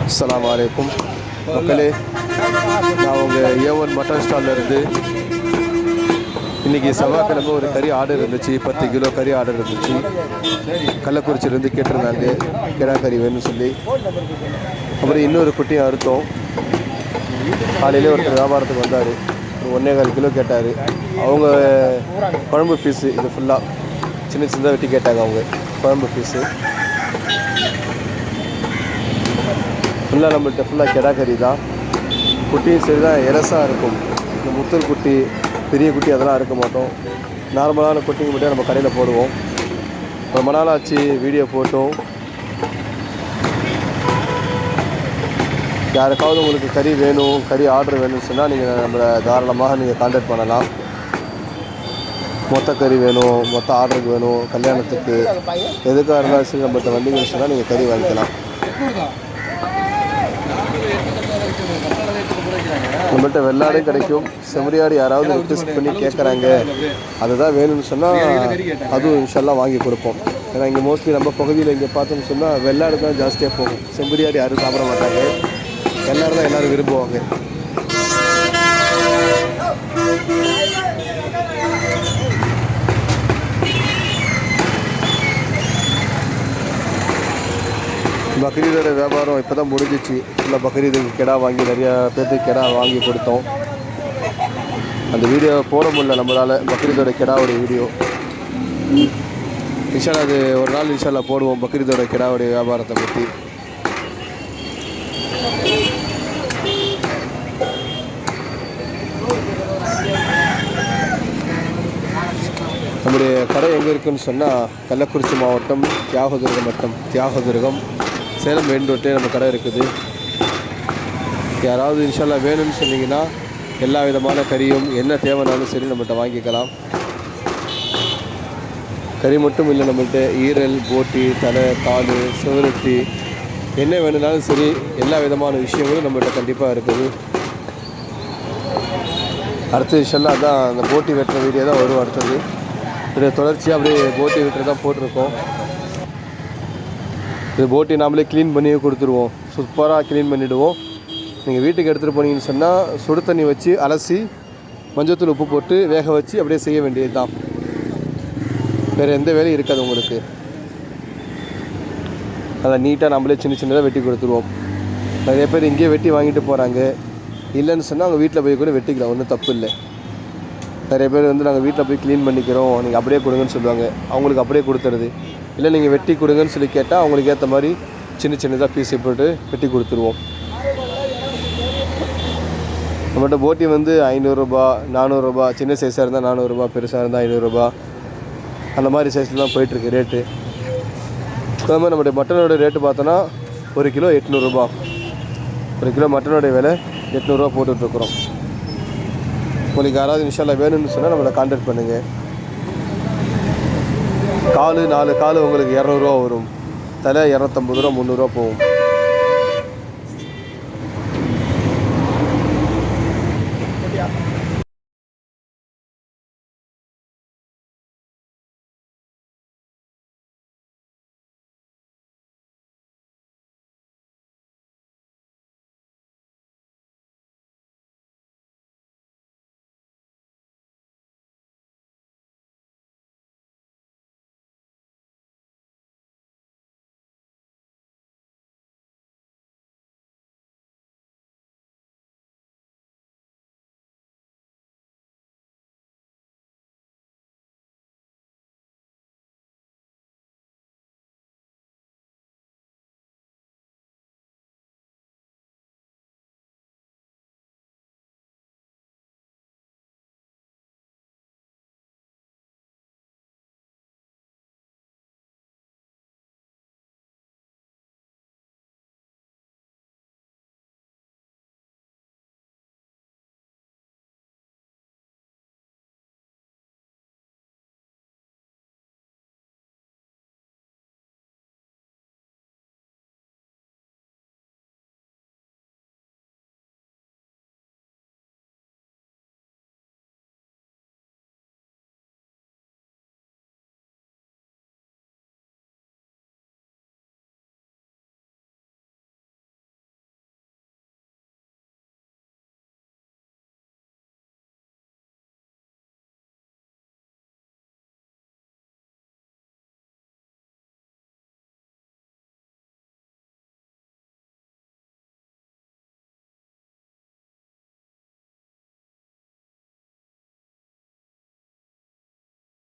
அஸ்ஸலாமு அலைக்கும் மக்களே, நான் உங்கள் A1 மட்டன் ஸ்டாலில் இருந்து இன்றைக்கி செவ்வாய்க்கிழமை ஒரு கறி ஆர்டர் இருந்துச்சு. 10 கிலோ கறி ஆர்டர் இருந்துச்சு. கள்ளக்குறிச்சியிலேருந்து கேட்டிருந்தாங்க கிடா கறி வேணும்னு சொல்லி. அப்புறம் இன்னொரு குட்டியும் அறுத்தோம். காலையிலே ஒருத்தர் வியாபாரத்துக்கு வந்தார். 1.25 கிலோ கேட்டார். அவங்க குழம்பு பீஸு, இது ஃபுல்லாக சின்ன சின்னதாக வெட்டி கேட்டாங்க. அவங்க குழம்பு பீஸு ஃபுல்லாக நம்மள்கிட்ட ஃபுல்லாக கிடா கறி தான். குட்டியும் சரி தான், இறசாக இருக்கும். இந்த முத்தல் குட்டி, பெரிய குட்டி அதெல்லாம் இருக்க மாட்டோம். நார்மலான குட்டிங்க மட்டும் நம்ம கடையில் போடுவோம். ரொம்ப நாள் ஆச்சு வீடியோ போட்டோம். யாருக்காவது உங்களுக்கு கறி வேணும், கறி ஆர்டர் வேணும்னு சொன்னால் நீங்கள் நம்மளை தாராளமாக நீங்கள் கான்டாக்ட் பண்ணலாம். மொத்த கறி வேணும், மொத்த ஆர்டருக்கு வேணும், கல்யாணத்துக்கு எதுக்காக இருந்தாலும் சரி நம்மள்கிட்ட வந்தீங்கன்னு சொன்னால் நீங்கள் கறி வாங்கிக்கலாம். நம்மள்கிட்ட வெள்ளாடும் கிடைக்கும். செம்மறியாடு யாராவது ரிக்வெஸ்ட் பண்ணி கேட்குறாங்க, அதுதான் வேணும்னு சொன்னால் அதுவும் இன்ஷால்லாம் வாங்கி கொடுப்போம். ஏன்னா இங்கே மோஸ்ட்லி நம்ம பகுதியில் இங்கே பார்த்தோம்னு சொன்னால் வெள்ளாடு தான் ஜாஸ்தியாக போகும். செம்மறியாடு யாரும் சாப்பிட மாட்டாங்க. வெள்ளாடு தான் எல்லோரும் விரும்புவாங்க. பக்ரீதோட வியாபாரம் இப்போ தான் முடிஞ்சிச்சு. ஃபுல்லாக பக்ரீதுக்கு கிடா வாங்கி நிறையா பேர்த்துக்கு கிடா வாங்கி கொடுத்தோம். அந்த வீடியோ போட முடியல நம்மளால். பக்ரீதோட கிடாவோட வீடியோ இன்ஷால்லா அது ஒரு நாள் இன்ஷால்லா போடுவோம். பக்ரீதோட கிடாவுடைய வியாபாரத்தை பற்றி. நம்முடைய கடை எங்கே இருக்குதுன்னு சொன்னால் கள்ளக்குறிச்சி மாவட்டம் தியாகதுர்கம் வட்டம், தியாகதுர்கம் சேலம் மெயின் ரோட்டே நம்ம கடை இருக்குது. யாராவது இன்ஷால்லா வேணும்னு சொன்னீங்கன்னா எல்லா விதமான கறியும் என்ன தேவைனாலும் சரி நம்மள்கிட்ட வாங்கிக்கலாம். கறி மட்டும் இல்லை, நம்மள்கிட்ட ஈரல், போட்டி, தலை, கால், சுவரொட்டி என்ன வேணும்னாலும் சரி எல்லா விதமான விஷயங்களும் நம்மள்கிட்ட கண்டிப்பாக இருக்குது. அடுத்த இன்ஷால்லா அதான் அந்த போட்டி வெட்டுற வீடியோ தான் வரும். அடுத்தது இதை தொடர்ச்சியாக அப்படியே போட்டி வெட்டுறது தான் போட்டிருக்கோம். இது போட்டி நாமளே க்ளீன் பண்ணியே கொடுத்துருவோம். சூப்பராக க்ளீன் பண்ணிவிடுவோம். நீங்கள் வீட்டுக்கு எடுத்துகிட்டு போனீங்கன்னு சொன்னால் சுடு தண்ணி வச்சு அலசி மஞ்சத்தூள் உப்பு போட்டு வேக வச்சு அப்படியே செய்ய வேண்டியது தான். வேறு எந்த வேலையும் இருக்காது உங்களுக்கு. அதை நீட்டாக நம்மளே சின்ன சின்னதாக வெட்டி கொடுத்துருவோம். நிறைய பேர் இங்கேயே வெட்டி வாங்கிட்டு போகிறாங்க. இல்லைன்னு சொன்னால் அவங்க வீட்டில் போய் கூட வெட்டிக்கலாம், ஒன்றும் தப்பு இல்லை. நிறைய பேர் நாங்கள் வீட்டில் போய் க்ளீன் பண்ணிக்கிறோம், நீங்கள் அப்படியே கொடுங்கன்னு சொல்லுவாங்க. அவங்களுக்கு அப்படியே கொடுத்துருது. இல்லை நீங்கள் வெட்டி கொடுங்கன்னு சொல்லி கேட்டால் அவங்களுக்கு ஏற்ற மாதிரி சின்ன சின்னதாக பீஸை போட்டு வெட்டி கொடுத்துருவோம். நம்மகிட்ட போட்டி 500 ரூபா, 400 ரூபா, சின்ன சைஸாக இருந்தால் 400 ரூபா, பெருசாக இருந்தால் 500 ரூபா, அந்த மாதிரி சைஸில் தான் போயிட்டுருக்கு ரேட்டு. அதே மாதிரி நம்மளுடைய மட்டனோட ரேட்டு பார்த்தோன்னா 1 கிலோ 800 ரூபா. 1 கிலோ மட்டனோடைய விலை 800 ரூபா போட்டுட்ருக்குறோம். உங்களுக்கு யாராவது இன்ஷால்லா வேணும்னு சொன்னால் நம்மளை கான்டாக்ட் பண்ணுங்கள். கால் 4 கால் உங்களுக்கு 200 ரூபா வரும். தலை 250 ரூபா, 300 ரூபா போகும்.